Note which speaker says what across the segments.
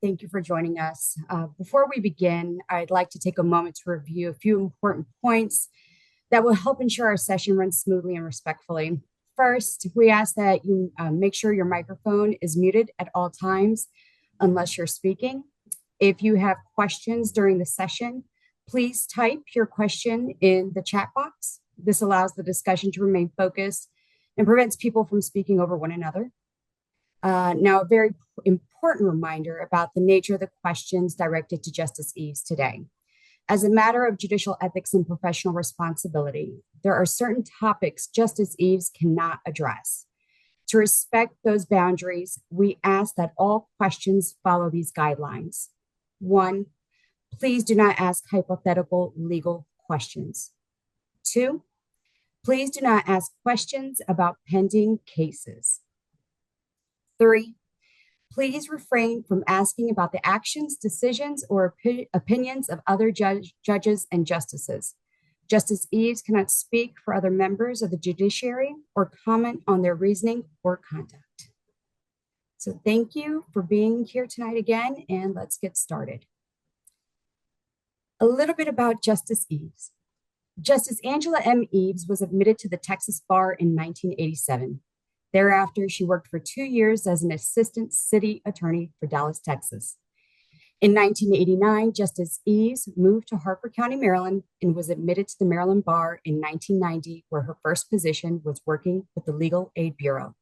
Speaker 1: Thank you for joining us. Before we begin, I'd like to take a moment to review a few important points that will help ensure our session runs smoothly and respectfully. First, we ask that you make sure your microphone is muted at all times unless you're speaking. If you have questions during the session, please type your question in the chat box. This allows the discussion to remain focused and prevents people from speaking over one another. Now, a very important reminder about the nature of the questions directed to Justice Eaves today. As a matter of judicial ethics and professional responsibility, there are certain topics Justice Eaves cannot address. To respect those boundaries, we ask that all questions follow these guidelines. 1, please do not ask hypothetical legal questions. 2, please do not ask questions about pending cases. 3, please refrain from asking about the actions, decisions, or opinions of other judges and justices. Justice Eaves cannot speak for other members of the judiciary or comment on their reasoning or conduct. So thank you for being here tonight again, and let's get started. A little bit about Justice Eaves. Justice Angela M. Eaves was admitted to the Texas bar in 1987. Thereafter, she worked for 2 years as an assistant city attorney for Dallas, Texas. In 1989, Justice Eaves moved to Harper County, Maryland, and was admitted to the Maryland Bar in 1990, where her first position was working with the Legal Aid Bureau.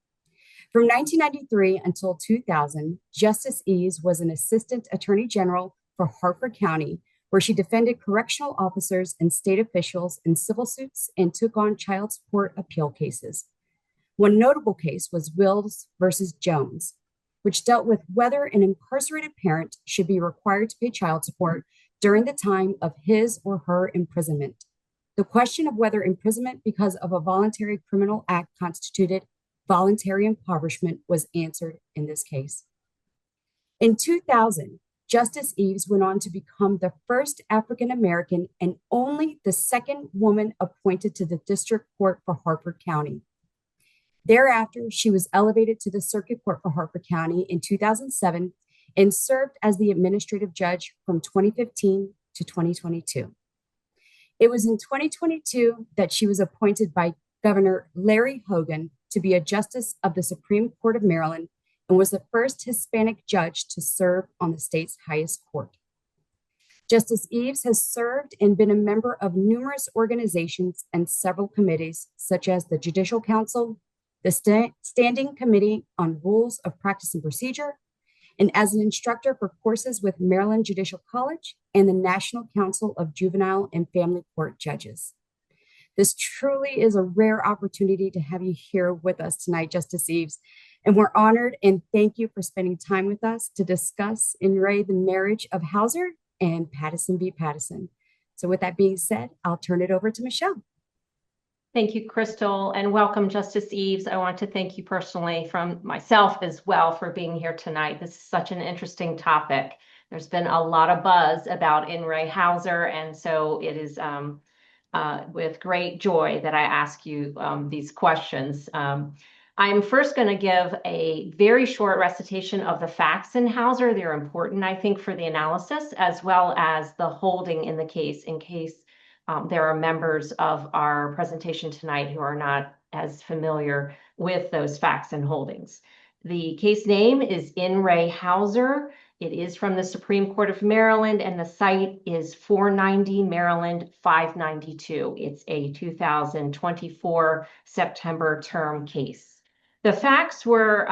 Speaker 1: From 1993 until 2000, Justice Eaves was an assistant attorney general for Harper County, where she defended correctional officers and state officials in civil suits and took on child support appeal cases. One notable case was Wills versus Jones, which dealt with whether an incarcerated parent should be required to pay child support during the time of his or her imprisonment. The question of whether imprisonment because of a voluntary criminal act constituted voluntary impoverishment was answered in this case. In 2000, Justice Eaves went on to become the first African American and only the second woman appointed to the district court for Harper County. Thereafter, she was elevated to the Circuit Court for Harper County in 2007 and served as the administrative judge from 2015 to 2022. It was in 2022 that she was appointed by Governor Larry Hogan to be a justice of the Supreme Court of Maryland and was the first Hispanic judge to serve on the state's highest court. Justice Eaves has served and been a member of numerous organizations and several committees, such as the Judicial Council, the Standing Committee on Rules of Practice and Procedure, and as an instructor for courses with Maryland Judicial College and the National Council of Juvenile and Family Court Judges. This truly is a rare opportunity to have you here with us tonight, Justice Eaves, and we're honored and thank you for spending time with us to discuss In re the marriage of Hauser and Pattison v. Pattison. So with that being said, I'll turn it over to Michelle.
Speaker 2: Thank you, Crystal, and welcome, Justice Eaves. I want to thank you personally from myself as well for being here tonight. This is such an interesting topic. There's been a lot of buzz about In re Hauser, and so it is with great joy that I ask you these questions. I'm first going to give a very short recitation of the facts in Hauser. They're important, I think, for the analysis, as well as the holding in the case, in case there are members of our presentation tonight who are not as familiar with those facts and holdings. The case name is In re Hauser. It is from the Supreme Court of Maryland, and the site is 490 Maryland 592. It's a 2024 September term case. The facts were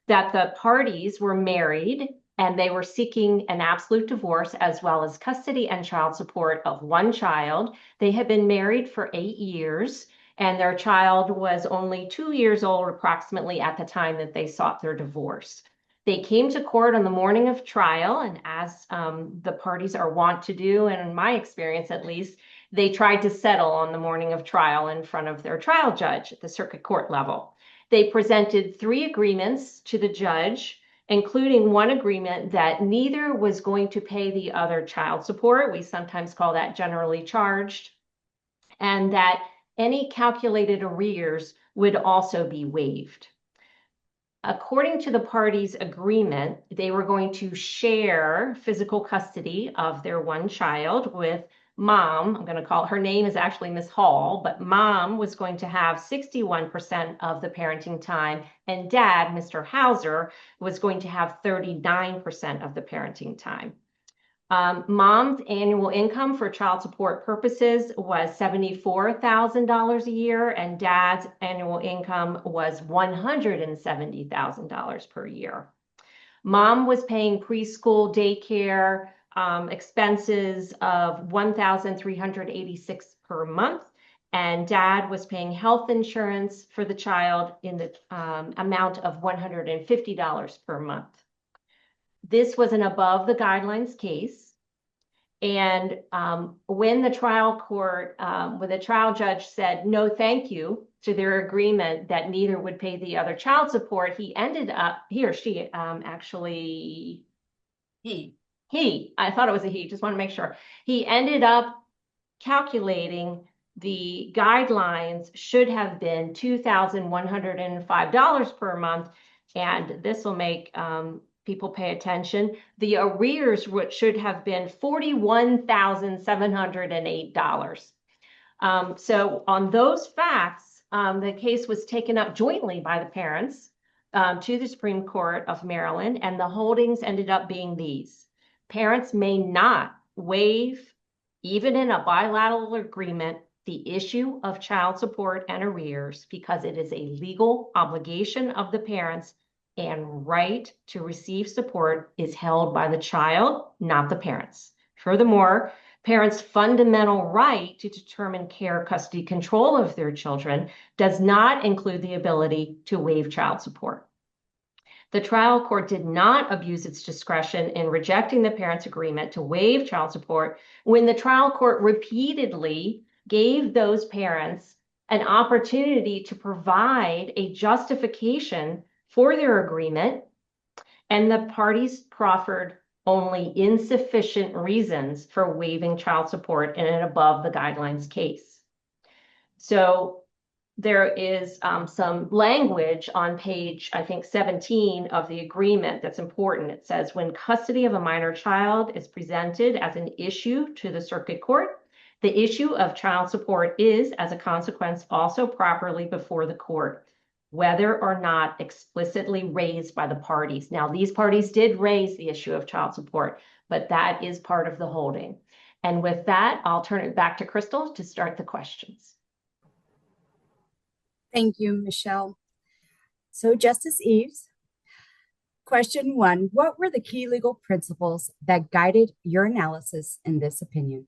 Speaker 2: that the parties were married and they were seeking an absolute divorce as well as custody and child support of one child. They had been married for 8 years, and their child was only 2 years old approximately at the time that they sought their divorce. They came to court on the morning of trial, and as the parties are wont to do, and in my experience at least, they tried to settle on the morning of trial in front of their trial judge at the circuit court level. They presented 3 agreements to the judge, including one agreement that neither was going to pay the other child support. We sometimes call that generally charged, and that any calculated arrears would also be waived. According to the parties' agreement, they were going to share physical custody of their one child with mom. I'm going to call her name is actually Miss Hall, but mom was going to have 61% of the parenting time, and dad, Mr. Hauser, was going to have 39% of the parenting time. Mom's annual income for child support purposes was $74,000 a year, and dad's annual income was $170,000 per year. Mom was paying preschool daycare expenses of $1,386 per month, and dad was paying health insurance for the child in the amount of $150 per month. This was an above the guidelines case. And when the trial judge said no thank you to their agreement that neither would pay the other child support, he or she, actually, I thought it was a he, just want to make sure. He ended up calculating the guidelines should have been $2,105 per month. And this will make people pay attention. The arrears should have been $41,708. So on those facts, the case was taken up jointly by the parents to the Supreme Court of Maryland, and the holdings ended up being these. Parents may not waive, even in a bilateral agreement, the issue of child support and arrears because it is a legal obligation of the parents, and right to receive support is held by the child, not the parents. Furthermore, parents' fundamental right to determine care, custody, control of their children does not include the ability to waive child support. The trial court did not abuse its discretion in rejecting the parents' agreement to waive child support when the trial court repeatedly gave those parents an opportunity to provide a justification for their agreement, and the parties proffered only insufficient reasons for waiving child support in an above the guidelines case. So there is some language on page, I think, 17 of the agreement that's important. It says, when custody of a minor child is presented as an issue to the circuit court, the issue of child support is, as a consequence, also properly before the court, whether or not explicitly raised by the parties. Now, these parties did raise the issue of child support, but that is part of the holding. And with that, I'll turn it back to Crystal to start the questions.
Speaker 1: Thank you, Michelle. So, Justice Eaves, question one, what were the key legal principles that guided your analysis in this opinion?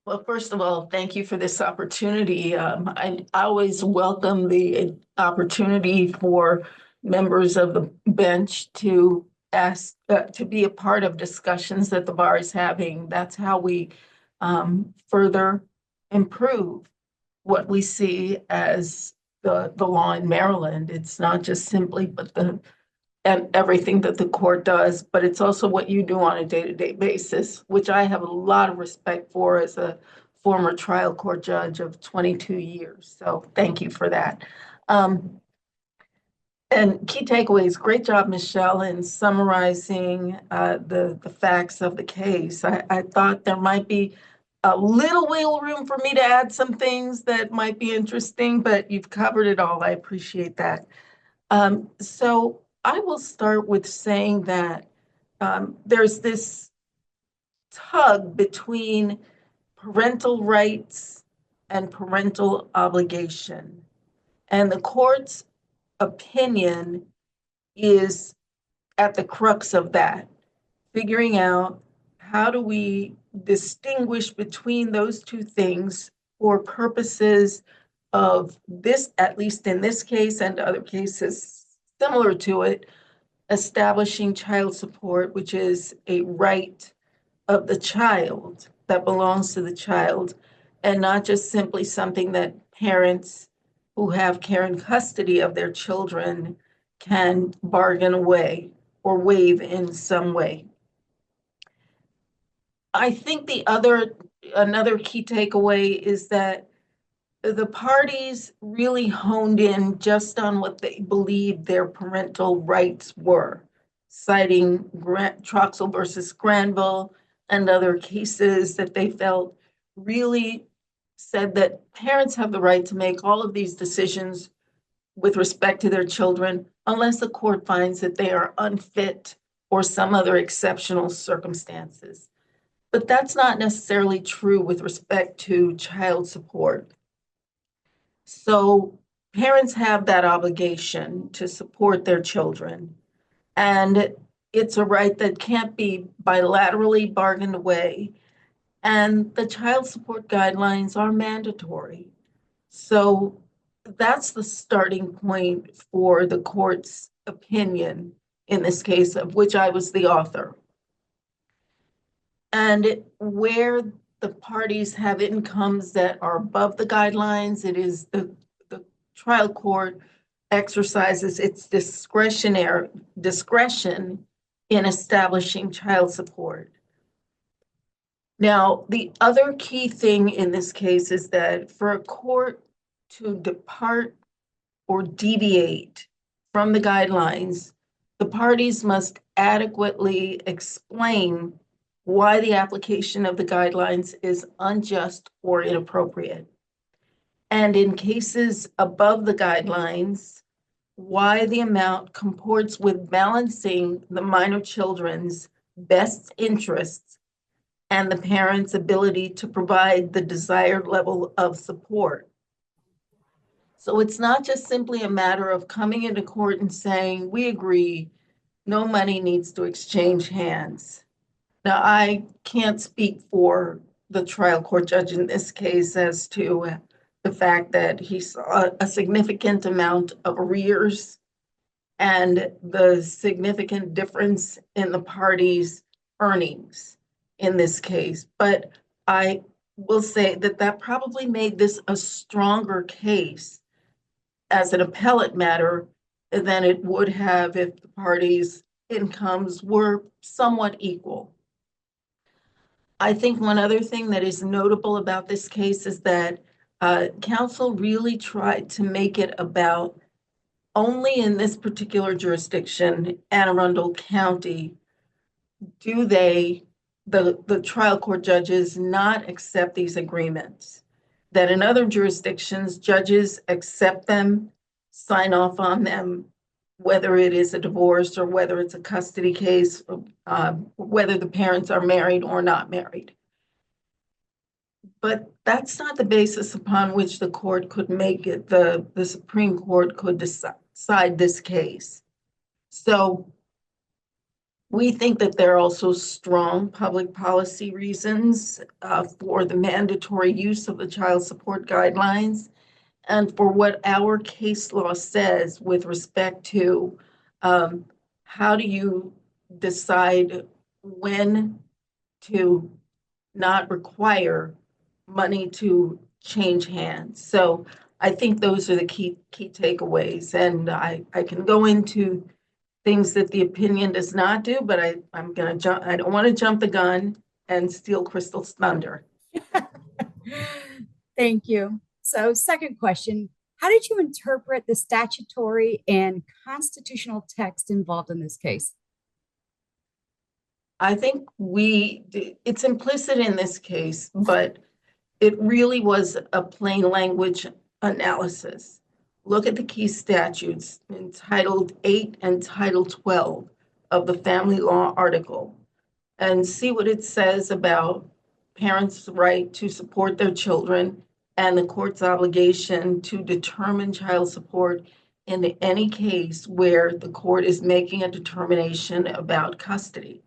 Speaker 3: Well, first of all, thank you for this opportunity. I always welcome the opportunity for members of the bench to ask, to be a part of discussions that the bar is having. That's how we further improve what we see as the law in Maryland. It's not just simply and everything that the court does, but it's also what you do on a day-to-day basis, which I have a lot of respect for as a former trial court judge of 22 years. So thank you for that. And key takeaways, great job, Michelle, in summarizing the facts of the case. I thought there might be a little wiggle room for me to add some things that might be interesting, but you've covered it all. I appreciate that. So I will start with saying that there's this tug between parental rights and parental obligation. And the court's opinion is at the crux of that, figuring out how do we distinguish between those two things for purposes of this, at least in this case and other cases similar to it, establishing child support, which is a right of the child that belongs to the child, and not just simply something that parents who have care and custody of their children can bargain away or waive in some way. I think another key takeaway is that the parties really honed in just on what they believed their parental rights were, citing Troxel versus Granville and other cases that they felt really said that parents have the right to make all of these decisions with respect to their children unless the court finds that they are unfit or some other exceptional circumstances. But that's not necessarily true with respect to child support. So parents have that obligation to support their children. And it's a right that can't be bilaterally bargained away. And the child support guidelines are mandatory. So that's the starting point for the court's opinion in this case, of which I was the author. And where the parties have incomes that are above the guidelines, it is the trial court exercises its discretion in establishing child support. Now, the other key thing in this case is that for a court to depart or deviate from the guidelines, the parties must adequately explain why the application of the guidelines is unjust or inappropriate. And in cases above the guidelines, why the amount comports with balancing the minor children's best interests and the parent's ability to provide the desired level of support. So it's not just simply a matter of coming into court and saying, we agree, no money needs to exchange hands. Now, I can't speak for the trial court judge in this case as to the fact that he saw a significant amount of arrears and the significant difference in the parties' earnings in this case. But I will say that that probably made this a stronger case as an appellate matter than it would have if the parties' incomes were somewhat equal. I think one other thing that is notable about this case is that counsel really tried to make it about only in this particular jurisdiction, Anne Arundel County, do the trial court judges not accept these agreements. That in other jurisdictions, judges accept them, sign off on them, whether it is a divorce or whether it's a custody case, whether the parents are married or not married. But that's not the basis upon which the court could make it, the Supreme Court could decide this case. So we think that there are also strong public policy reasons for the mandatory use of the child support guidelines and for what our case law says with respect to how do you decide when to not require money to change hands. So I think those are the key takeaways. And I can go into things that the opinion does not do, but I'm going to jump. I don't want to jump the gun and steal Crystal's thunder.
Speaker 1: Thank you. So, second question, how did you interpret the statutory and constitutional text involved in this case?
Speaker 3: I think it's implicit in this case, but it really was a plain language analysis. Look at the key statutes in Title 8 and Title 12 of the Family Law article and see what it says about parents' right to support their children and the court's obligation to determine child support in any case where the court is making a determination about custody.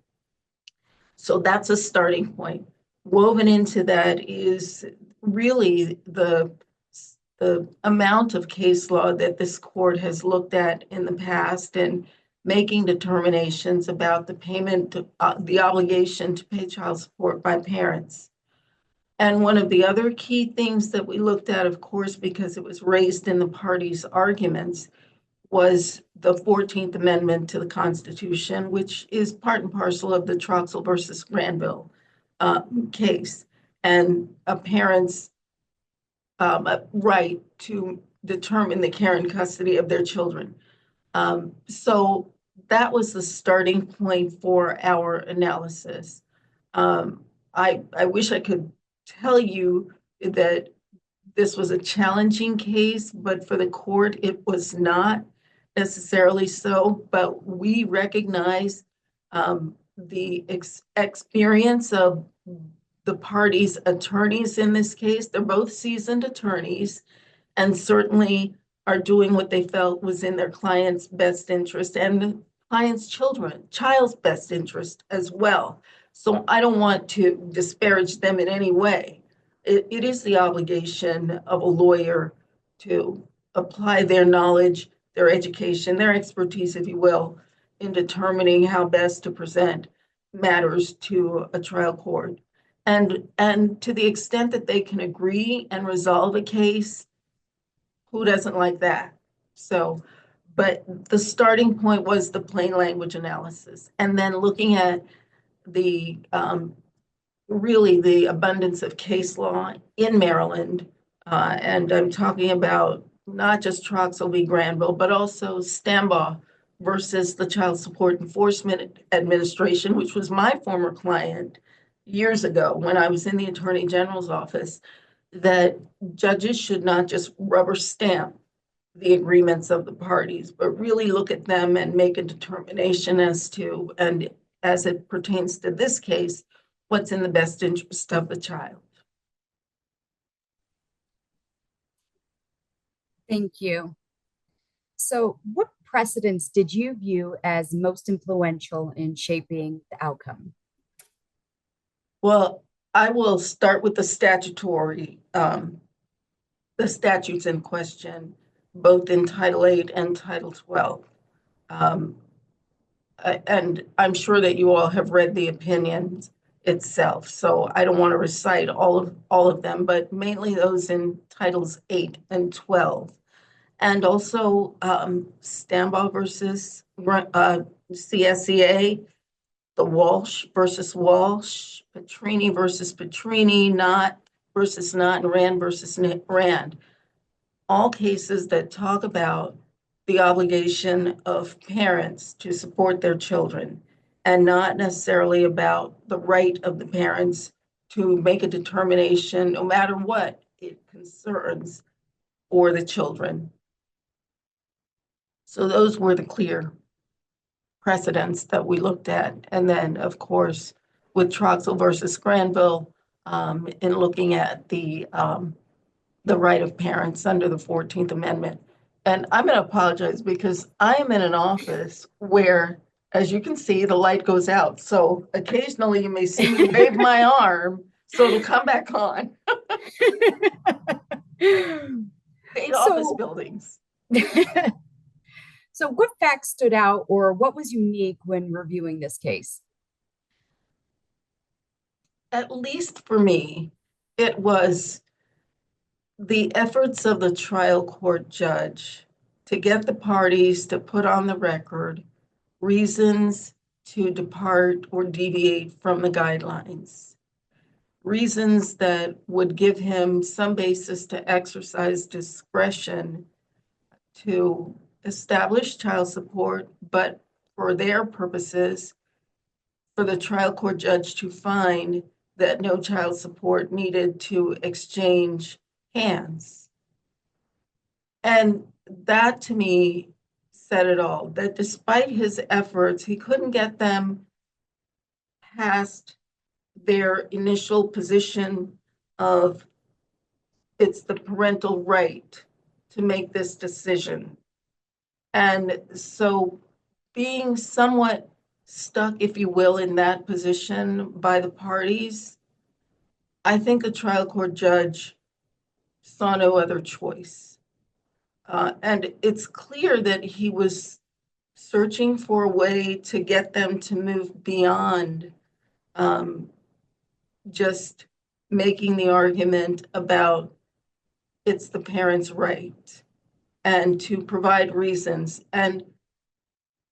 Speaker 3: So that's a starting point. Woven into that is really the amount of case law that this court has looked at in the past and making determinations about the payment, the obligation to pay child support by parents. And one of the other key things that we looked at, of course, because it was raised in the parties' arguments, was the 14th Amendment to the Constitution, which is part and parcel of the Troxel versus Granville case. And a parent's right to determine the care and custody of their children. So that was the starting point for our analysis. I wish I could tell you that this was a challenging case, but for the court, it was not necessarily so. But we recognize the experience of the parties' attorneys in this case. They're both seasoned attorneys and certainly are doing what they felt was in their client's best interest and the client's child's best interest as well. So I don't want to disparage them in any way. It is the obligation of a lawyer to apply their knowledge, their education, their expertise, if you will, in determining how best to present matters to a trial court. And to the extent that they can agree and resolve a case, who doesn't like that? So, but the starting point was the plain language analysis, and then looking at the really the abundance of case law in Maryland, and I'm talking about not just Troxel v. Granville, but also Stambaugh versus the Child Support Enforcement Administration, which was my former client years ago when I was in the Attorney General's office, that judges should not just rubber stamp the agreements of the parties, but really look at them and make a determination as to, and as it pertains to this case, what's in the best interest of the child.
Speaker 1: Thank you. So, what precedents did you view as most influential in shaping the outcome?
Speaker 3: Well, I will start with the statutes in question, both in Title 8 and Title 12. And I'm sure that you all have read the opinions itself, so I don't want to recite all of them, but mainly those in Titles 8 and 12. And also Stambaugh versus CSEA, the Walsh versus Walsh, Petrini versus Petrini, Knott versus Knott, and Rand versus Rand. All cases that talk about the obligation of parents to support their children and not necessarily about the right of the parents to make a determination, no matter what it concerns, for the children. So those were the clear precedents that we looked at. And then, of course, with Troxel versus Granville, in looking at the right of parents under the 14th Amendment. And I'm going to apologize because I am in an office where, as you can see, the light goes out. So occasionally you may see me wave my arm, so it'll come back on. 8 office buildings.
Speaker 1: So, what facts stood out or what was unique when reviewing this case?
Speaker 3: At least for me, it was the efforts of the trial court judge to get the parties to put on the record reasons to depart or deviate from the guidelines, reasons that would give him some basis to exercise discretion to establish child support, but for their purposes, for the trial court judge to find that no child support needed to exchange hands. And that to me said it all, that despite his efforts, he couldn't get them past their initial position of it's the parental right to make this decision. And so being somewhat stuck, if you will, in that position by the parties, I think the trial court judge saw no other choice. And it's clear that he was searching for a way to get them to move beyond just making the argument about it's the parent's right and to provide reasons. And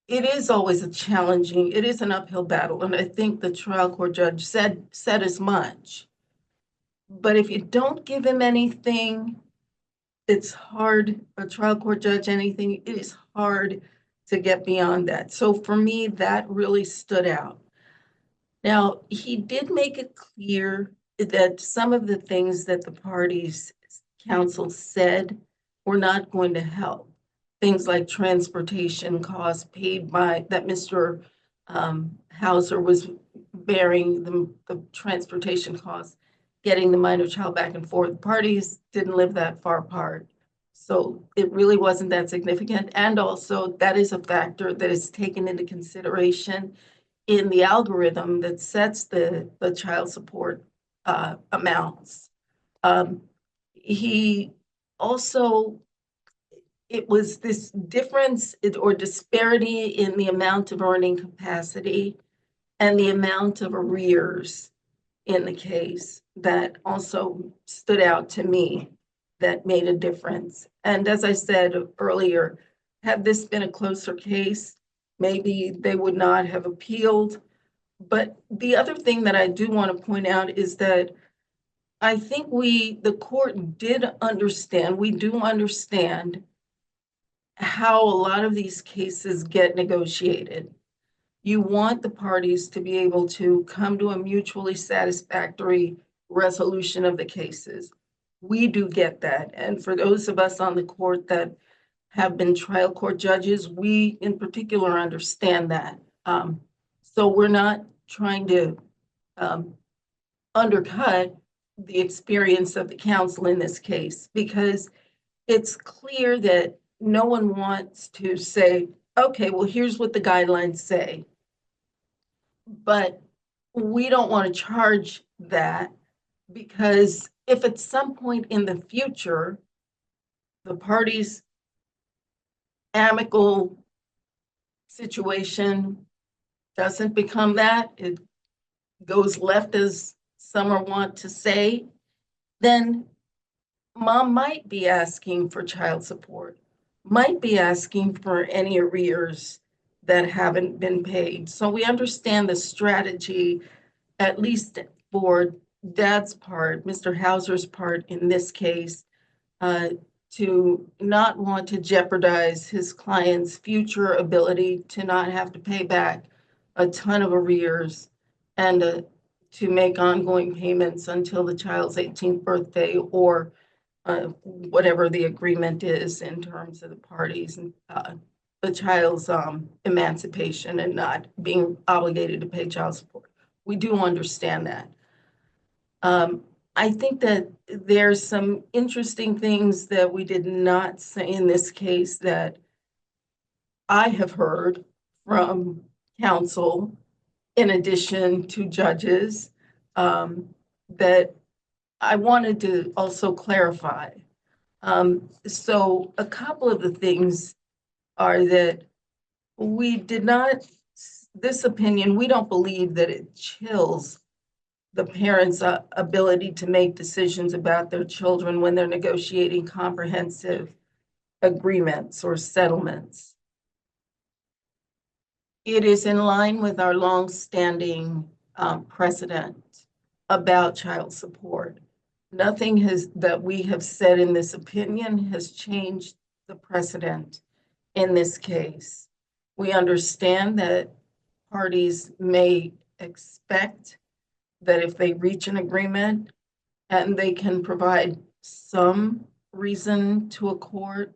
Speaker 3: it is always it is an uphill battle. And I think the trial court judge said as much. But if you don't give him anything, it's hard, a trial court judge, anything, it is hard to get beyond that. So for me, that really stood out. Now, he did make it clear that some of the things that the parties' counsel said were not going to help. Things like transportation costs paid by, that Mr. Hauser was bearing the transportation costs, getting the minor child back and forth. The parties didn't live that far apart. So it really wasn't that significant. And also, that is a factor that is taken into consideration in the algorithm that sets the child support amounts. Um, he also, it was this difference or disparity in the amount of earning capacity and the amount of arrears in the case that also stood out to me, that made a difference. And as I said earlier, had this been a closer case, maybe they would not have appealed. But the other thing that I do want to point out is that I think the court did understand, we do understand how a lot of these cases get negotiated. You want the parties to be able to come to a mutually satisfactory resolution of the cases. We do get that. And for those of us on the court that have been trial court judges, we in particular understand that. So we're not trying to undercut the experience of the counsel in this case, because it's clear that no one wants to say, okay, well, here's what the guidelines say. But we don't want to charge that, because if at some point in the future, the parties' amicable situation doesn't become that, it goes left, as some want to say, then mom might be asking for child support, might be asking for any arrears that haven't been paid. So we understand the strategy, at least for dad's part, Mr. Hauser's part in this case, to not want to jeopardize his client's future ability to not have to pay back a ton of arrears, and to make ongoing payments until the child's 18th birthday, or whatever the agreement is in terms of the parties and the child's emancipation and not being obligated to pay child support. We do understand that. I think that there's some interesting things that we did not say in this case that I have heard from counsel, in addition to judges, that I wanted to also clarify. So a couple of the things are that we did not, this opinion, we don't believe that it chills the parents' ability to make decisions about their children when they're negotiating comprehensive agreements or settlements. It is in line with our longstanding precedent about child support. Nothing that we have said in this opinion has changed the precedent in this case. We understand that parties may expect that if they reach an agreement and they can provide some reason to a court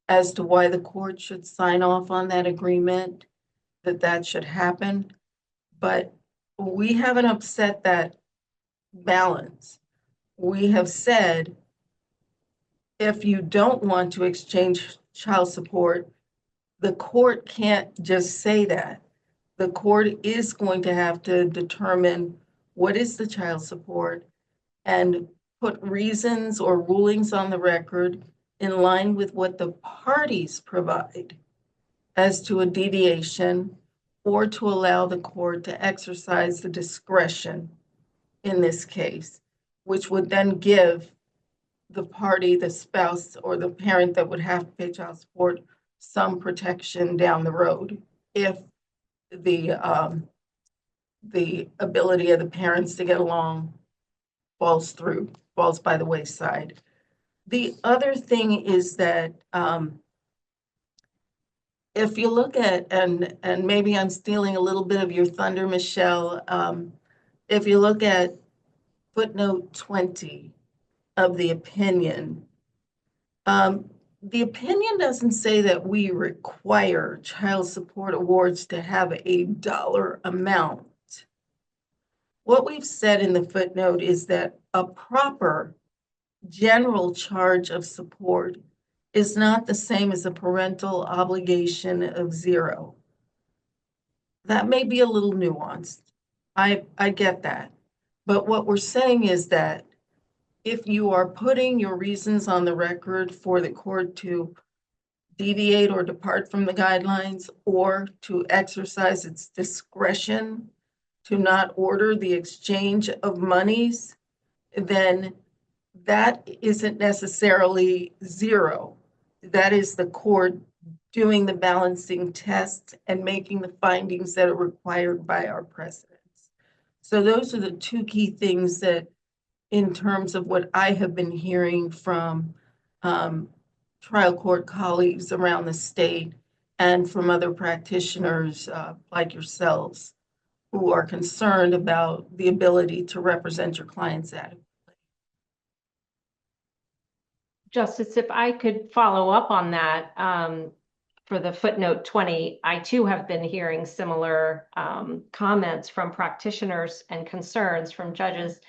Speaker 3: as to why the court should sign off on that agreement, that should happen. But we haven't upset that balance. We have said, if you don't want to exchange child support, the court can't just say that. The court is going to have to determine what is the child support and put reasons or rulings on the record in line with what the parties provide as to a deviation, or to allow the court to exercise the discretion in this case, which would then give the party, the spouse, or the parent that would have to pay child support some protection down the road if the ability of the parents to get along falls through, falls by the wayside. The other thing is that if you look at, and maybe I'm stealing a little bit of your thunder, Michelle, if you look at footnote 20 of um, the opinion doesn't say that we require child support awards to have a dollar amount. What we've said in the footnote is that a proper general charge of support is not the same as a parental obligation of zero. That may be a little nuanced. I get that. But what we're saying is that if you are putting your reasons on the record for the court to deviate or depart from the guidelines or to exercise its discretion to not order the exchange of monies, then that isn't necessarily zero. That is the court doing the balancing test and making the findings that are required by our precedents. So those are the two key things that, in terms of what I have been hearing from trial court colleagues around the state and from other practitioners like yourselves who are concerned about the ability to represent your clients adequately.
Speaker 2: Justice, if I could follow up on that, for the footnote 20, I too have been hearing similar comments from practitioners and concerns from judges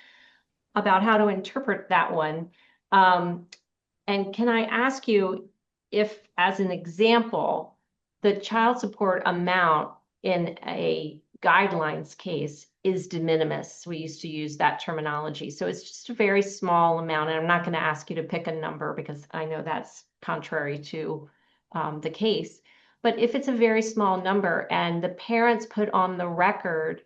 Speaker 2: about how to interpret that one. And can I ask you if, as an example, the child support amount in a guidelines case is de minimis? We used to use that terminology. So it's just a very small amount. And I'm not going to ask you to pick a number because I know that's contrary to the case. But if it's a very small number and the parents put on the record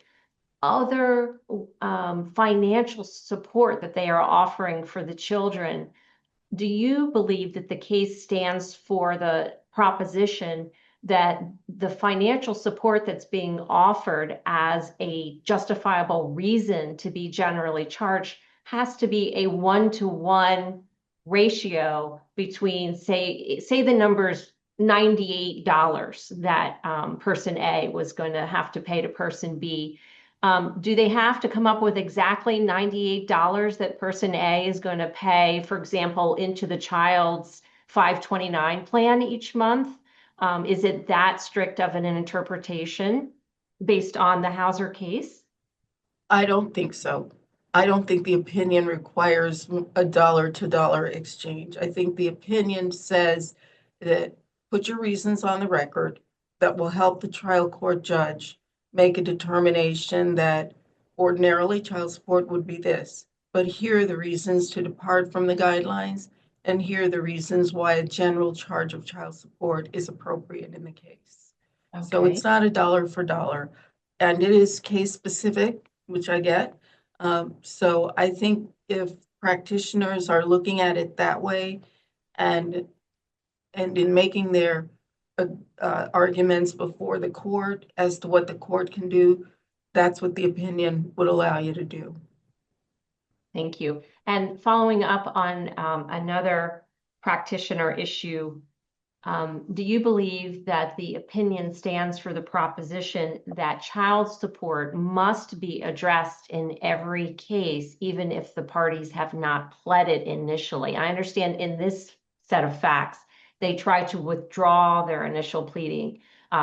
Speaker 2: other financial support that they are offering for the children, do you believe that the case stands for the proposition that the financial support that's being offered as a justifiable reason to be generally charged has to be a 1-to-1 ratio between, say the number's $98 that person A was going to have to pay to person B? Do they have to come up with exactly $98 that person A is going to pay, for example, into the child's 529 plan each month? Is it that strict of an interpretation based on the Hauser case?
Speaker 3: I don't think so. I don't think the opinion requires a dollar to dollar exchange. I think the opinion says that put your reasons on the record that will help the trial court judge make a determination that ordinarily child support would be this, but here are the reasons to depart from the guidelines, and here are the reasons why a general charge of child support is appropriate in the case. So it's not a dollar for dollar, and it is case specific, which I get. So I think if practitioners are looking at it that way and in making their arguments before the court as to what the court can do, that's what the opinion would allow you to do.
Speaker 2: Thank you. And following up on another practitioner issue, do you believe that the opinion stands for the proposition that child support must be addressed in every case, even if the parties have not pled it initially? I understand in this set of facts, they tried to withdraw their initial pleading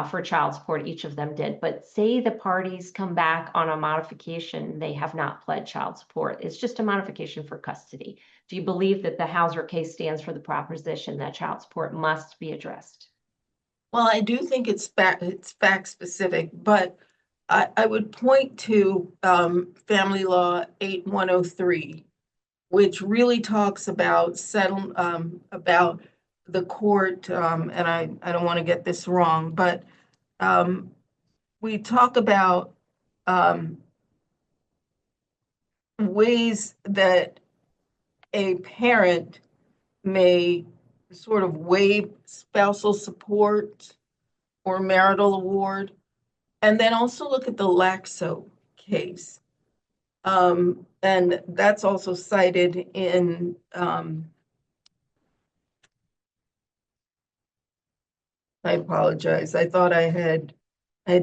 Speaker 2: for child support. Each of them did. But say the parties come back on a modification, they have not pled child support. It's just a modification for custody. Do you believe that the Hauser case stands for the proposition that child support must be addressed?
Speaker 3: Well, I do think it's fact specific, but I would point to Family Law 8103, which really talks about about the court, and I don't want to get this wrong, but we talk about ways that a parent may sort of waive spousal support or marital award, and then also look at the Laxo case. And that's also cited in I apologize. I thought I had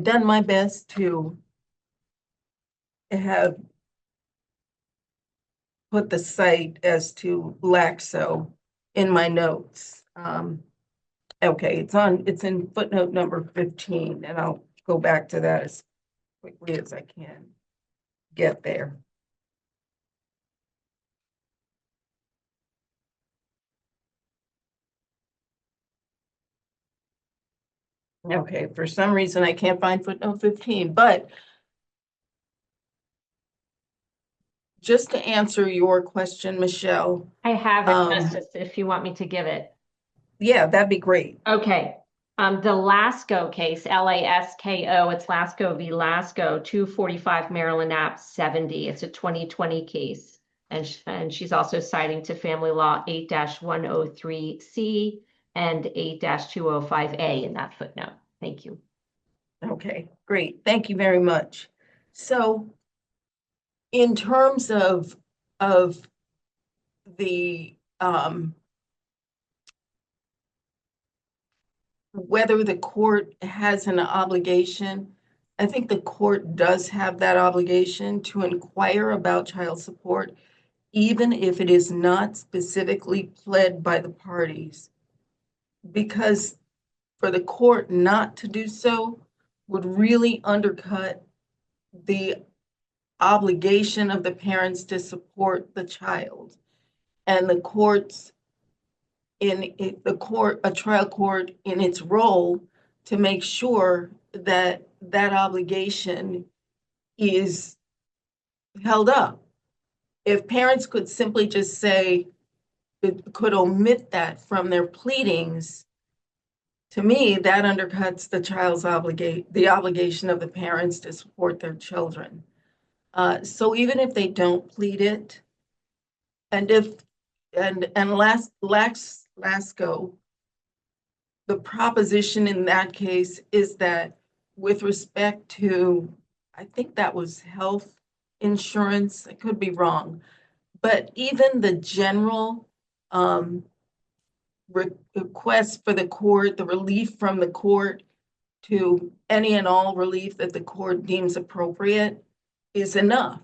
Speaker 3: done my best to have put the site as to Laxo in my notes. Okay, it's in footnote number 15, and I'll go back to that as quickly as I can get there. Okay, for some reason I can't find footnote 15, but just to answer your question, Michelle,
Speaker 2: I have it, Justice, if you want me to give it.
Speaker 3: yeah, that'd be great.
Speaker 2: Okay. The Lasco case, Lasko, it's Lasco v. Lasco, 245 Maryland App 70. It's a 2020 case. And she's also citing to Family Law 8-103C and 8-205A in that footnote. Thank you.
Speaker 3: Okay, great. Thank you very much. So in terms of the whether the court has an obligation, I think the court does have that obligation to inquire about child support, even if it is not specifically pled by the parties. Because for the court not to do so would really undercut the obligation of the parents to support the child. And the courts a trial court in its role to make sure that that obligation is held up. If parents could simply just say, could omit that from their pleadings, to me, that undercuts the child's obligation of the parents to support their children. So even if they don't plead it, and Lasco, the proposition in that case is that with respect to, I think that was health insurance, I could be wrong, but even the general request for the court, the relief from the court to any and all relief that the court deems appropriate is enough.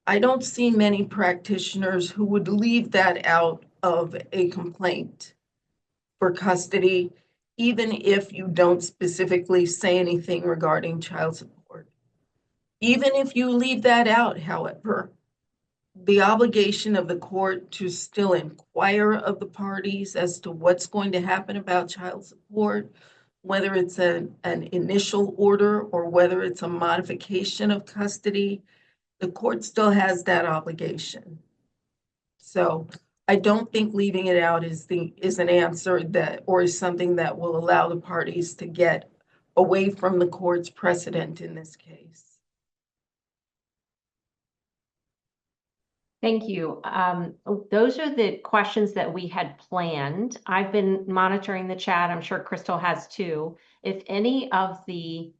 Speaker 3: I don't see many practitioners who would leave that out of a complaint for custody, even if you don't specifically say anything regarding child support. Even if you leave that out, however, the obligation of the court to still inquire of the parties as to what's going to happen about child support, whether it's an initial order or whether it's a modification of custody, the court still has that obligation. So I don't think leaving it out is an answer that, or is something that will allow the parties to get away from the court's precedent in this case.
Speaker 2: Thank you. Those are the questions that we had planned. I've been monitoring the chat. I'm sure Crystal has too. If any of the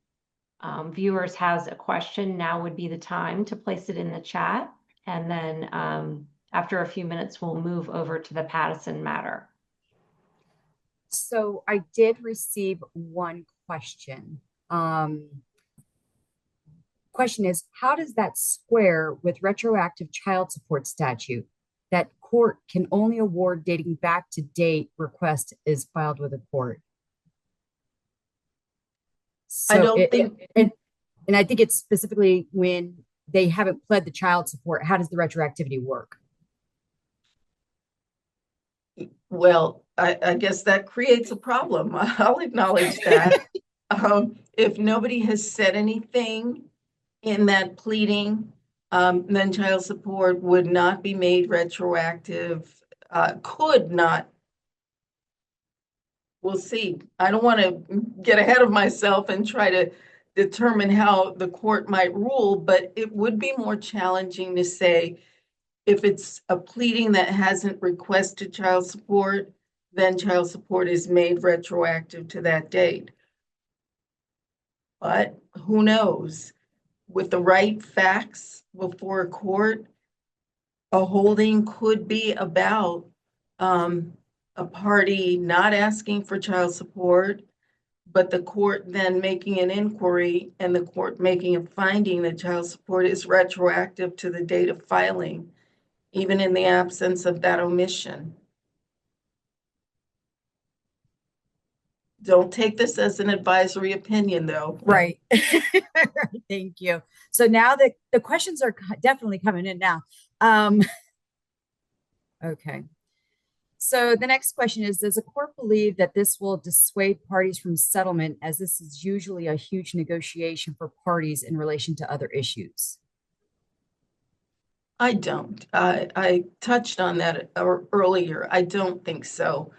Speaker 2: viewers has a question, now would be the time to place it in the chat. And then after a few minutes, we'll move over to the Pattison matter.
Speaker 1: So I did receive one question. Question is, how does that square with retroactive child support statute that court can only award dating back to date request is filed with a court?
Speaker 3: I don't think,
Speaker 1: and I think it's specifically when they haven't pled the child support. How does the retroactivity work?
Speaker 3: well, I guess that creates a problem. I'll acknowledge that. If nobody has said anything in that pleading, then child support would not be made retroactive, could not. We'll see. I don't want to get ahead of myself and try to determine how the court might rule, but it would be more challenging to say if it's a pleading that hasn't requested child support, then child support is made retroactive to that date. But who knows? with the right facts before a court, a holding could be about a party not asking for child support, but the court then making an inquiry and the court making a finding that child support is retroactive to the date of filing, even in the absence of that omission. Don't take this as an advisory opinion, though.
Speaker 1: Right. Thank you. So now the questions are definitely coming in now. Okay. So the next question is, does the court believe that this will dissuade parties from settlement, as this is usually a huge negotiation for parties in relation to other issues?
Speaker 3: I don't. I touched on that earlier. I don't think so.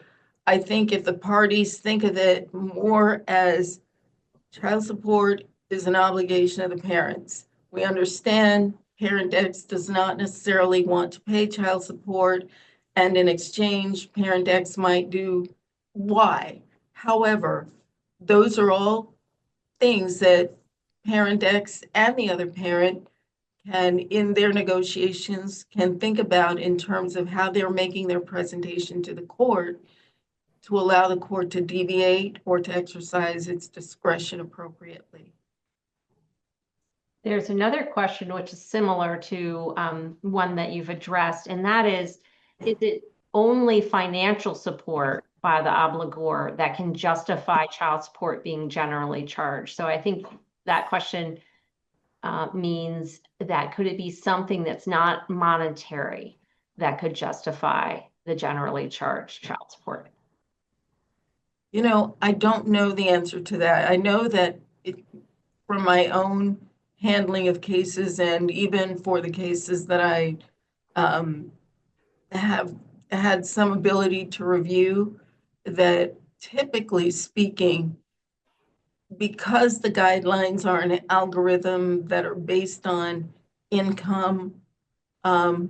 Speaker 3: I think if the parties think of it more as child support is an obligation of the parents. We understand Parent X does not necessarily want to pay child support, and in exchange, Parent X might do Y. However, those are all things that Parent X and the other parent can, in their negotiations, can think about in terms of how they're making their presentation to the court to allow the court to deviate or to exercise its discretion appropriately.
Speaker 2: There's another question which is similar to one that you've addressed, and that is it only financial support by the obligor that can justify child support being generally charged? So I think that question means that could it be something that's not monetary that could justify the generally charged child support?
Speaker 3: You know, I don't know the answer to that. I know that from my own handling of cases and even for the cases that I have had some ability to review, that typically speaking, because the guidelines are an algorithm that are based on income, I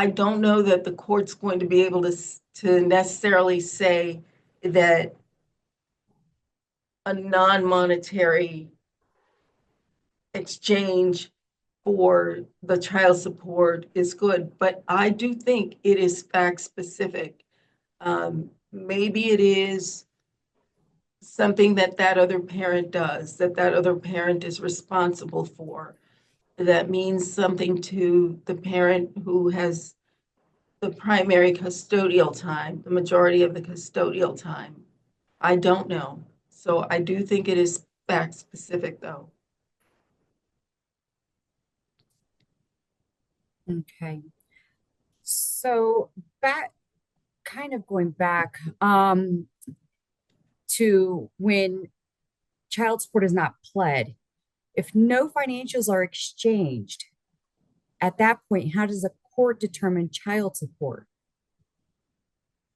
Speaker 3: don't know that the court's going to be able to necessarily say that a non-monetary exchange for the child support is good, but I do think it is fact specific. Maybe it is something that that other parent does, that that other parent is responsible for. That means something to the parent who has the primary custodial time, the majority of the custodial time. I don't know. So I do think it is fact specific, though.
Speaker 1: Okay. So kind of going back to when child support is not pled, if no financials are exchanged, at that point, how does the court determine child support?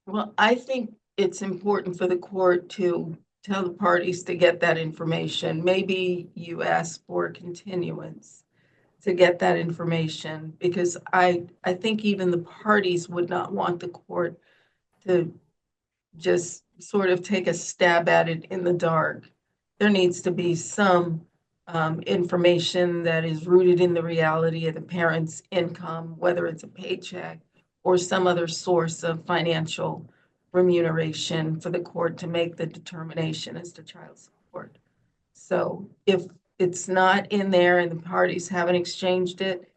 Speaker 3: Well, I think it's important for the court to tell the parties to get that information. Maybe you ask for a continuance to get that information, because I think even the parties would not want the court to just sort of take a stab at it in the dark. There needs to be some information that is rooted in the reality of the parent's income, whether it's a paycheck or some other source of financial remuneration for the court to make the determination as to child support. So if it's not in there and the parties haven't exchanged it,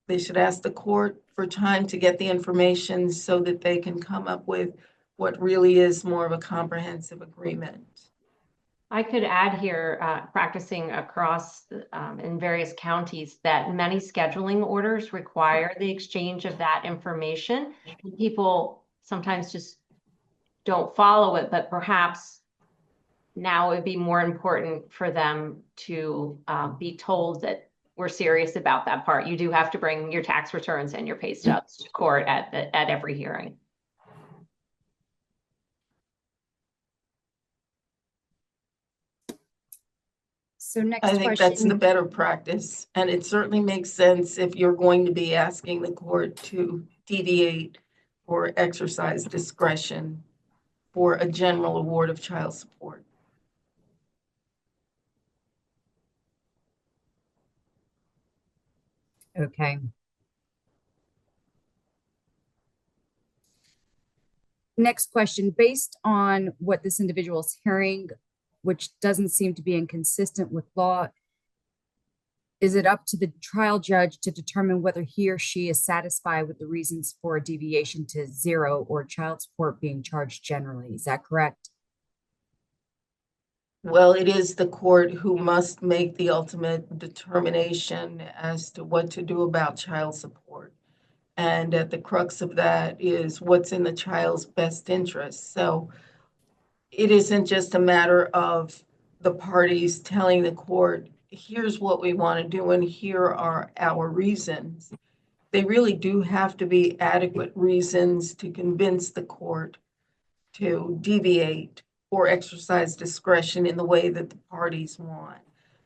Speaker 3: they should ask the court for time to get the information so that they can come up with what really is more of a comprehensive agreement.
Speaker 2: I could add here, practicing across in various counties, that many scheduling orders require the exchange of that information. People sometimes just don't follow it, but perhaps now it would be more important for them to be told that we're serious about that part. You do have to bring your tax returns and your pay stubs to court at every hearing.
Speaker 1: So next
Speaker 3: I think that's the
Speaker 1: question.
Speaker 3: better practice, and it certainly makes sense if you're going to be asking the court to deviate or exercise discretion for a general award of child support.
Speaker 1: Okay. Next question. Based on what this individual is hearing, which doesn't seem to be inconsistent with law, is it up to the trial judge to determine whether he or she is satisfied with the reasons for a deviation to zero or child support being charged generally? Is that correct?
Speaker 3: Well, it is the court who must make the ultimate determination as to what to do about child support. And at the crux of that is what's in the child's best interest. So it isn't just a matter of the parties telling the court, here's what we want to do, and here are our reasons. They really do have to be adequate reasons to convince the court to deviate or exercise discretion in the way that the parties want.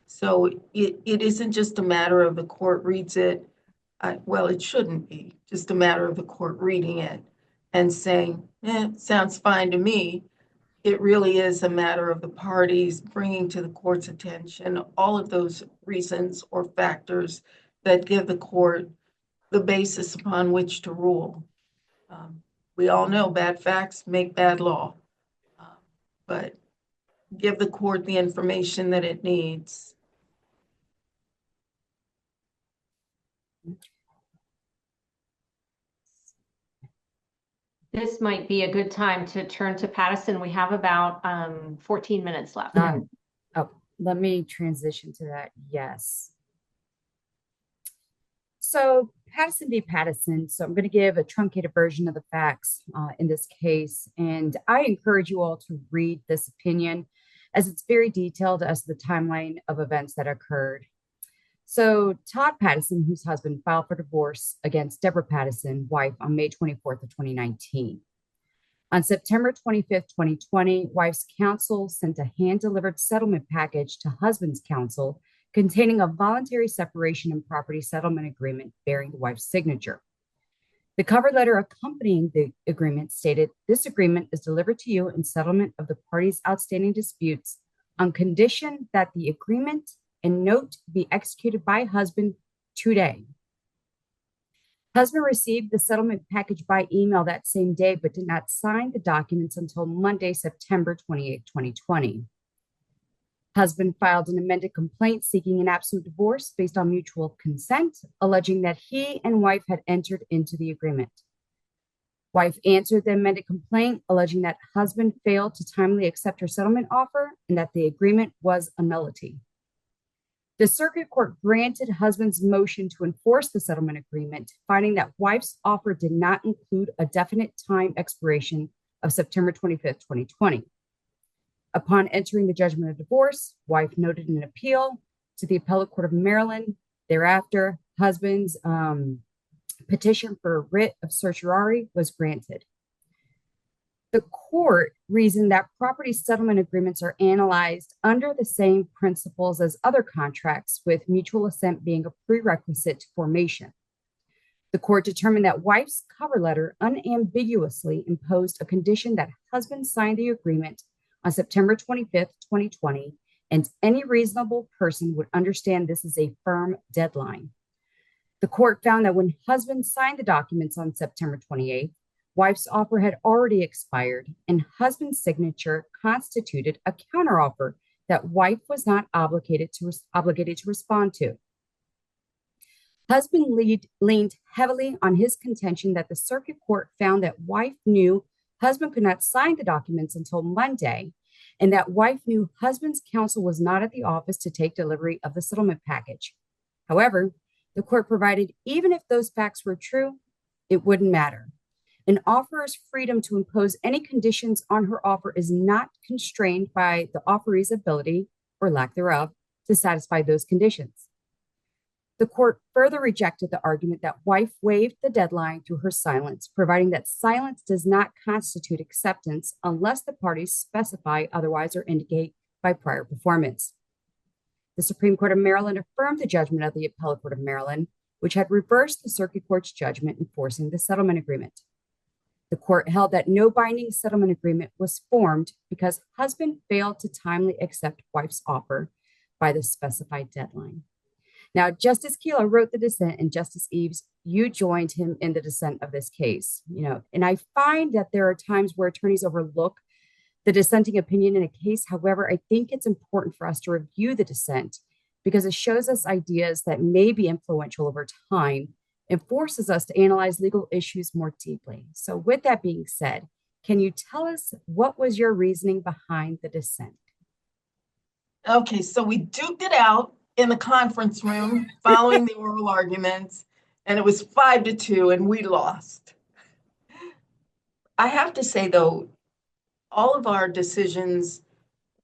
Speaker 3: So it isn't just a matter of the court reads it. Well, it shouldn't be just a matter of the court reading it and saying, sounds fine to me. It really is a matter of the parties bringing to the court's attention all of those reasons or factors that give the court the basis upon which to rule. We all know bad facts make bad law, but give the court the information that it needs.
Speaker 2: This might be a good time to turn to Pattison. We have about 14 minutes left.
Speaker 1: Oh, let me transition to that. Yes. So Pattison v. Pattison. So I'm going to give a truncated version of the facts in this case. And I encourage you all to read this opinion as it's very detailed as to the timeline of events that occurred. So Todd Pattison, whose husband filed for divorce against Deborah Pattison, wife, on May 24th of 2019. On September 25th, 2020, wife's counsel sent a hand-delivered settlement package to husband's counsel containing a voluntary separation and property settlement agreement bearing the wife's signature. The cover letter accompanying the agreement stated, "This agreement is delivered to you in settlement of the parties' outstanding disputes on condition that the agreement and note be executed by husband today." Husband received the settlement package by email that same day, but did not sign the documents until Monday, September 28, 2020. Husband filed an amended complaint seeking an absolute divorce based on mutual consent, alleging that he and wife had entered into the agreement. Wife answered the amended complaint, alleging that husband failed to timely accept her settlement offer and that the agreement was a nullity. The circuit court granted husband's motion to enforce the settlement agreement, finding that wife's offer did not include a definite time expiration of September 25th, 2020. Upon entering the judgment of divorce, wife noted an appeal to the Appellate Court of Maryland. Thereafter, husband's petition for a writ of certiorari was granted. The court reasoned that property settlement agreements are analyzed under the same principles as other contracts, with mutual assent being a prerequisite to formation. The court determined that wife's cover letter unambiguously imposed a condition that husband sign the agreement on September 25th, 2020, and any reasonable person would understand this is a firm deadline. The court found that when husband signed the documents on September 28th, wife's offer had already expired, and husband's signature constituted a counteroffer that wife was not obligated to respond to. Husband leaned heavily on his contention that the circuit court found that wife knew husband could not sign the documents until Monday, and that wife knew husband's counsel was not at the office to take delivery of the settlement package. However, the court provided even if those facts were true, it wouldn't matter. An offeror's freedom to impose any conditions on her offer is not constrained by the offeree's ability, or lack thereof, to satisfy those conditions. The court further rejected the argument that wife waived the deadline through her silence, providing that silence does not constitute acceptance unless the parties specify otherwise or indicate by prior performance. The Supreme Court of Maryland affirmed the judgment of the Appellate Court of Maryland, which had reversed the circuit court's judgment enforcing the settlement agreement. The court held that no binding settlement agreement was formed because husband failed to timely accept wife's offer by the specified deadline. Now, Justice Keeler wrote the dissent, and Justice Eaves, you joined him in the dissent of this case. And I find that there are times where attorneys overlook the dissenting opinion in a case. However, I think it's important for us to review the dissent because it shows us ideas that may be influential over time and forces us to analyze legal issues more deeply. So, with that being said, can you tell us what was your reasoning behind the dissent?
Speaker 3: Okay, so we duked it out in the conference room following the oral arguments, and it was 5-2, and we lost. I have to say, though, all of our decisions,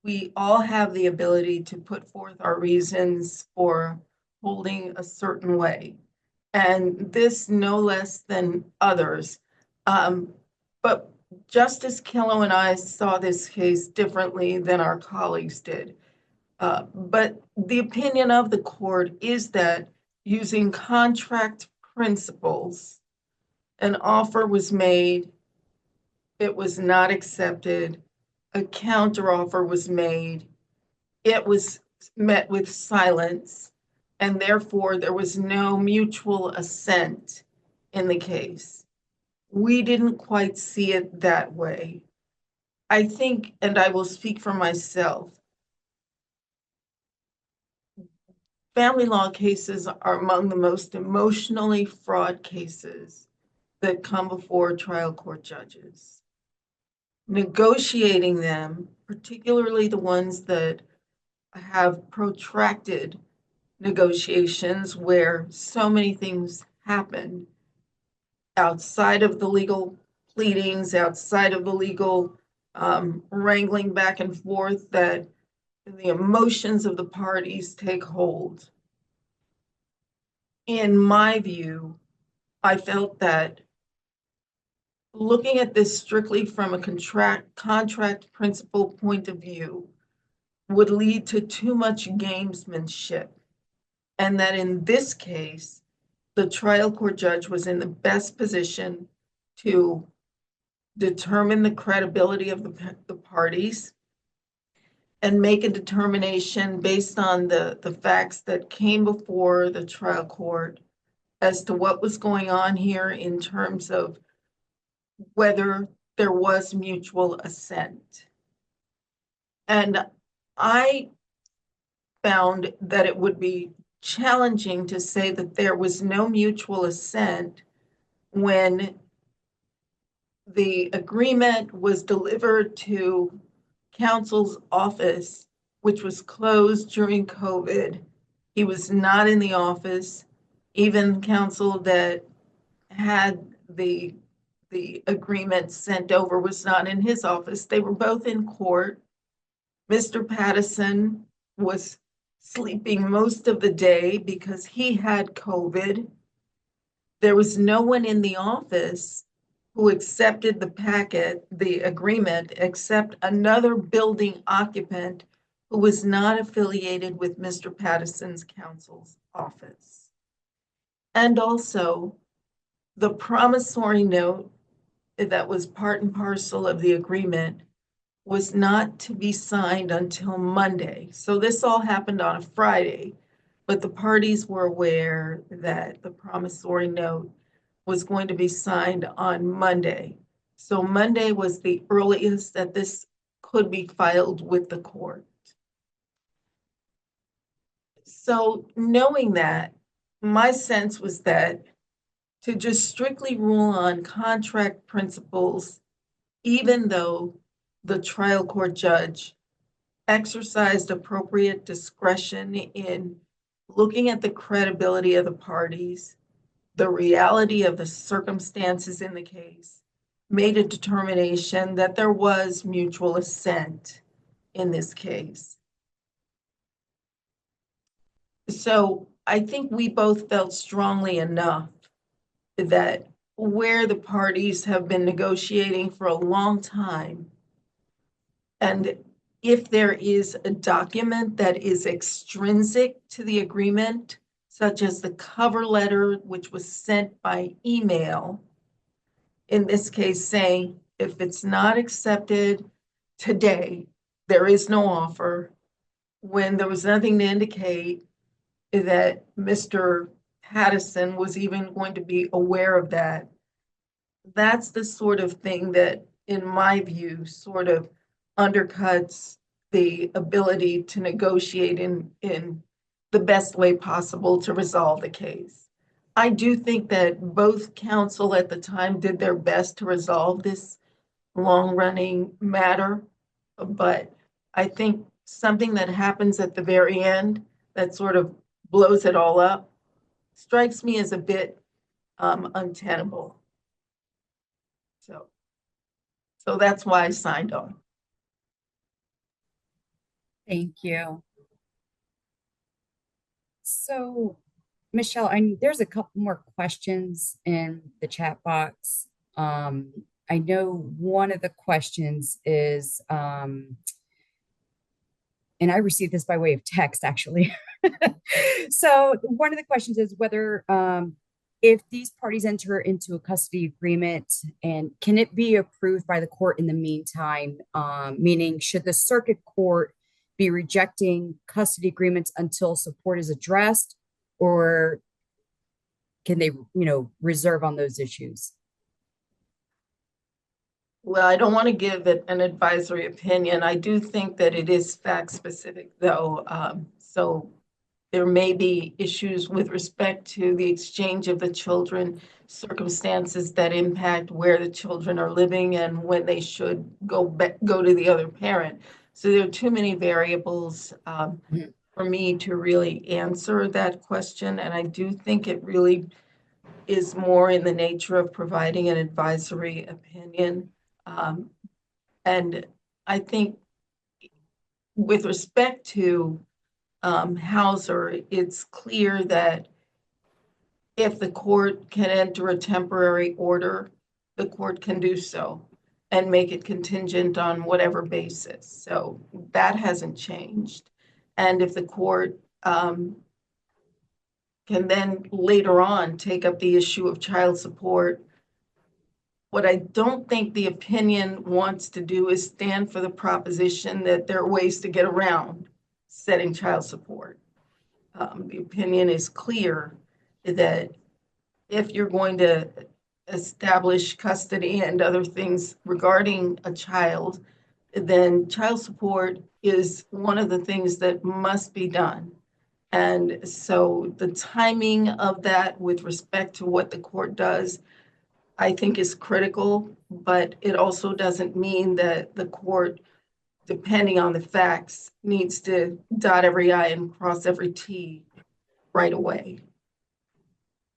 Speaker 3: we all have the ability to put forth our reasons for holding a certain way, and this no less than others. But Justice Killow and I saw this case differently than our colleagues did. But the opinion of the court is that using contract principles, an offer was made, it was not accepted, a counteroffer was made, it was met with silence, and therefore there was no mutual assent in the case. We didn't quite see it that way. I think, and I will speak for myself, family law cases are among the most emotionally fraught cases that come before trial court judges. Negotiating them, particularly the ones that have protracted negotiations where so many things happen outside of the legal pleadings, outside of the legal wrangling back and forth, that the emotions of the parties take hold. In my view, I felt that looking at this strictly from a contract principle point of view would lead to too much gamesmanship, and that in this case, the trial court judge was in the best position to determine the credibility of the parties and make a determination based on the facts that came before the trial court as to what was going on here in terms of whether there was mutual assent. And I found that it would be challenging to say that there was no mutual assent when the agreement was delivered to counsel's office, which was closed during COVID. He was not in the office. Even counsel that had the agreement sent over was not in his office. They were both in court. Mr. Pattison was sleeping most of the day because he had COVID. There was no one in the office who accepted the agreement, except another building occupant who was not affiliated with Mr. Pattison's counsel's office. And also, the promissory note that was part and parcel of the agreement was not to be signed until Monday. So this all happened on a Friday, but the parties were aware that the promissory note was going to be signed on Monday. So Monday was the earliest that this could be filed with the court. So knowing that, my sense was that to just strictly rule on contract principles, even though the trial court judge exercised appropriate discretion in looking at the credibility of the parties, the reality of the circumstances in the case, made a determination that there was mutual assent in this case. So I think we both felt strongly enough that where the parties have been negotiating for a long time, and if there is a document that is extrinsic to the agreement, such as the cover letter, which was sent by email, in this case saying, if it's not accepted today, there is no offer, when there was nothing to indicate that Mr. Pattison was even going to be aware of that. That's the sort of thing that, in my view, sort of undercuts the ability to negotiate in the best way possible to resolve the case. I do think that both counsel at the time did their best to resolve this long-running matter, but I think something that happens at the very end that sort of blows it all up strikes me as a bit untenable. So, so that's why I signed on.
Speaker 1: Thank you. So, Michelle, there's a couple more questions in the chat box. I know one of the questions is, and I received this by way of text actually. So, one of the questions is whether, if these parties enter into a custody agreement, and can it be approved by the court in the meantime? Meaning, should the circuit court be rejecting custody agreements until support is addressed, or can they, reserve on those issues?
Speaker 3: Well, I don't want to give it an advisory opinion. I do think that it is fact specific, though. So there may be issues with respect to the exchange of the children, circumstances that impact where the children are living and when they should go to the other parent. So there are too many variables for me to really answer that question. And I do think it really is more in the nature of providing an advisory opinion. And I think with respect to Hauser, it's clear that if the court can enter a temporary order, the court can do so and make it contingent on whatever basis. So that hasn't changed. And if the court can then later on take up the issue of child support, what I don't think the opinion wants to do is stand for the proposition that there are ways to get around setting child support. The opinion is clear that if you're going to establish custody and other things regarding a child, then child support is one of the things that must be done. And so the timing of that with respect to what the court does, I think is critical, but it also doesn't mean that the court, depending on the facts, needs to dot every I and cross every T right away.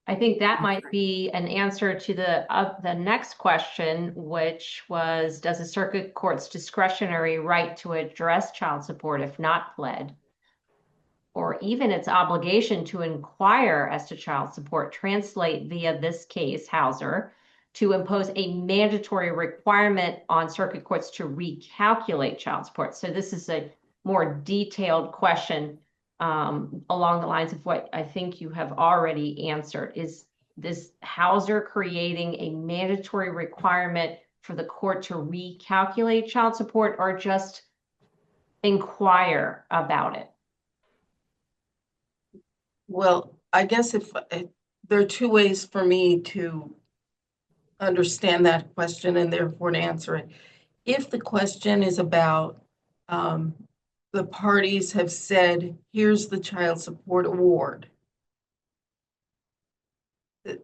Speaker 2: I think that might be an answer to the next question, which was, does a circuit court's discretionary right to address child support if not pled, or even its obligation to inquire as to child support, translate via this case, Hauser, to impose a mandatory requirement on circuit courts to recalculate child support? So this is a more detailed question along the lines of what I think you have already answered. Is this Hauser creating a mandatory requirement for the court to recalculate child support, or just inquire about it?
Speaker 3: Well, I guess if there are two ways for me to understand that question and therefore to answer it. If the question is about the parties have said, here's the child support award,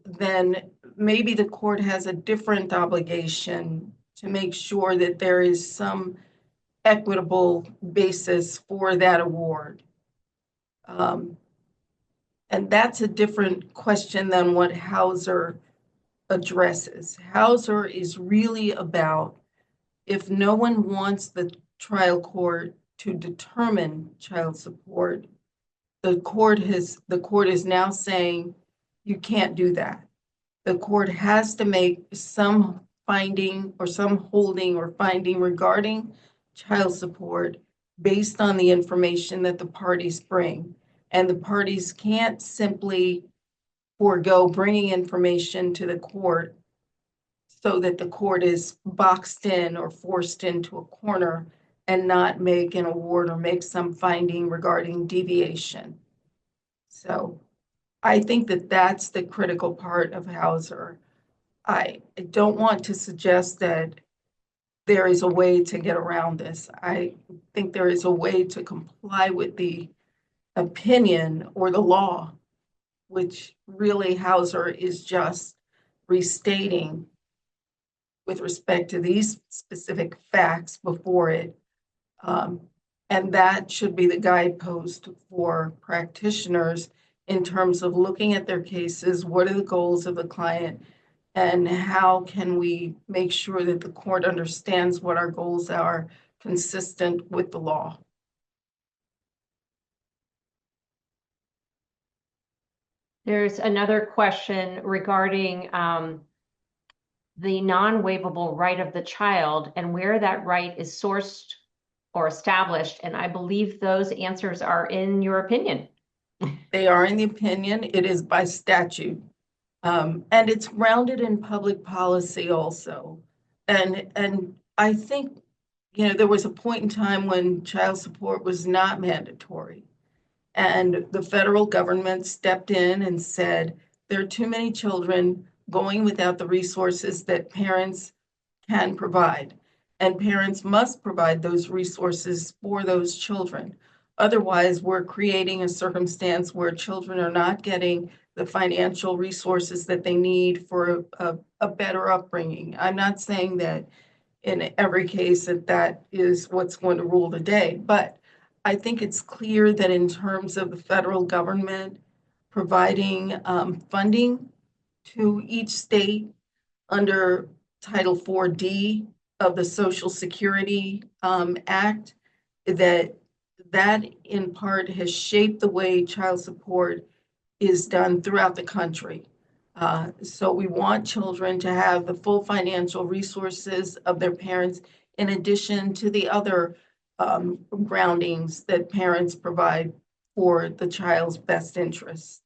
Speaker 3: then maybe the court has a different obligation to make sure that there is some equitable basis for that award. And that's a different question than what Hauser addresses. Hauser is really about, if no one wants the trial court to determine child support, the court is now saying you can't do that. The court has to make some finding or some holding or finding regarding child support based on the information that the parties bring. And the parties can't simply forego bringing information to the court so that the court is boxed in or forced into a corner and not make an award or make some finding regarding deviation. So I think that that's the critical part of Hauser. I don't want to suggest that there is a way to get around this. I think there is a way to comply with the opinion or the law, which really Hauser is just restating with respect to these specific facts before it. Um, and that should be the guidepost for practitioners in terms of looking at their cases. What are the goals of the client? And how can we make sure that the court understands what our goals are consistent with the law?
Speaker 2: There's another question regarding the non-waivable right of the child and where that right is sourced or established. And I believe those answers are in your opinion.
Speaker 3: They are in the opinion. It is by statute. And it's grounded in public policy also. And I think, there was a point in time when child support was not mandatory. And the federal government stepped in and said, there are too many children going without the resources that parents can provide. And parents must provide those resources for those children. Otherwise, we're creating a circumstance where children are not getting the financial resources that they need for a better upbringing. I'm not saying that in every case that is what's going to rule the day, but I think it's clear that in terms of the federal government providing funding to each state under Title 4D of the Social Security Act, that in part has shaped the way child support is done throughout the country. So we want children to have the full financial resources of their parents in addition to the other groundings that parents provide for the child's best interests.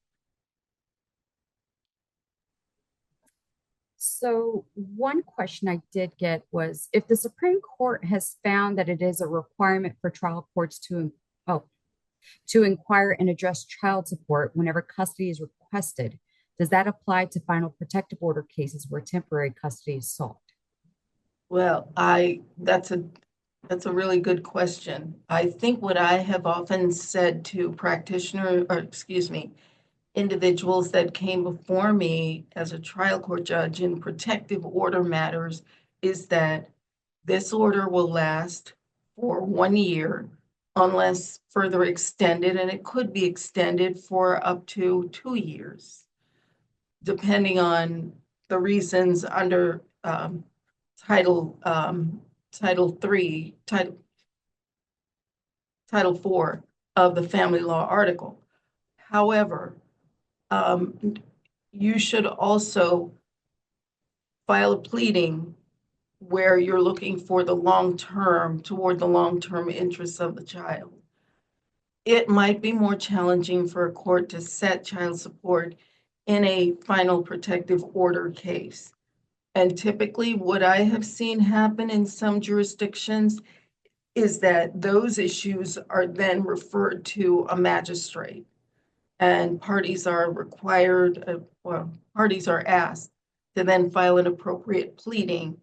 Speaker 1: So one question I did get was if the Supreme Court has found that it is a requirement for trial courts to inquire and address child support whenever custody is requested, does that apply to final protective order cases where temporary custody is sought?
Speaker 3: Well, that's a really good question. I think what I have often said to individuals that came before me as a trial court judge in protective order matters is that this order will last for 1 year unless further extended, and it could be extended for up to 2 years, depending on the reasons under Title 3, Title 4 of the family law article. However, you should also file a pleading where you're looking for toward the long-term interests of the child. It might be more challenging for a court to set child support in a final protective order case. And typically what I have seen happen in some jurisdictions is that those issues are then referred to a magistrate. And parties are asked to then file an appropriate pleading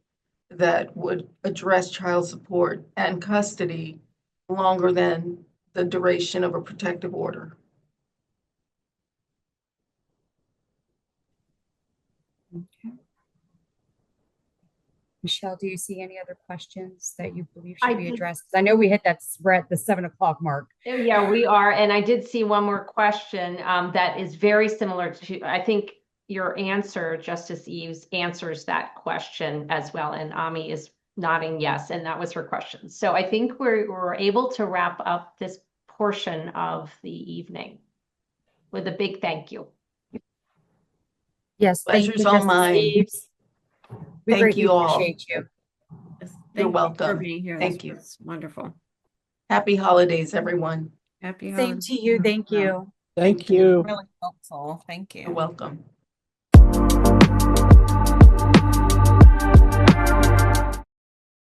Speaker 3: that would address child support and custody longer than the duration of a protective order.
Speaker 1: Okay. Michelle, do you see any other questions that you believe
Speaker 2: I
Speaker 1: should be
Speaker 2: did.
Speaker 1: addressed? 'Cause I know we hit that, we're at the 7 o'clock mark.
Speaker 2: Yeah, we are. And I did see one more question that is very similar to, I think your answer, Justice Eaves, answers that question as well. And Ami is nodding yes, and that was her question. So I think we're able to wrap up this portion of the evening with a big thank you.
Speaker 1: Yes, thank you,
Speaker 3: Pleasure's all
Speaker 1: Justice
Speaker 3: mine.
Speaker 1: Eaves. We
Speaker 3: Thank
Speaker 1: greatly
Speaker 3: you all.
Speaker 1: appreciate you.
Speaker 4: Yes,
Speaker 3: You're
Speaker 4: thank you
Speaker 3: welcome.
Speaker 4: for being here.
Speaker 3: Thank
Speaker 4: This
Speaker 3: you.
Speaker 4: was wonderful.
Speaker 3: Happy holidays, everyone.
Speaker 4: Happy
Speaker 1: Same
Speaker 4: holidays.
Speaker 1: to you. Thank you.
Speaker 5: Thank you.
Speaker 4: Really helpful. Thank
Speaker 3: You're
Speaker 4: you.
Speaker 3: welcome.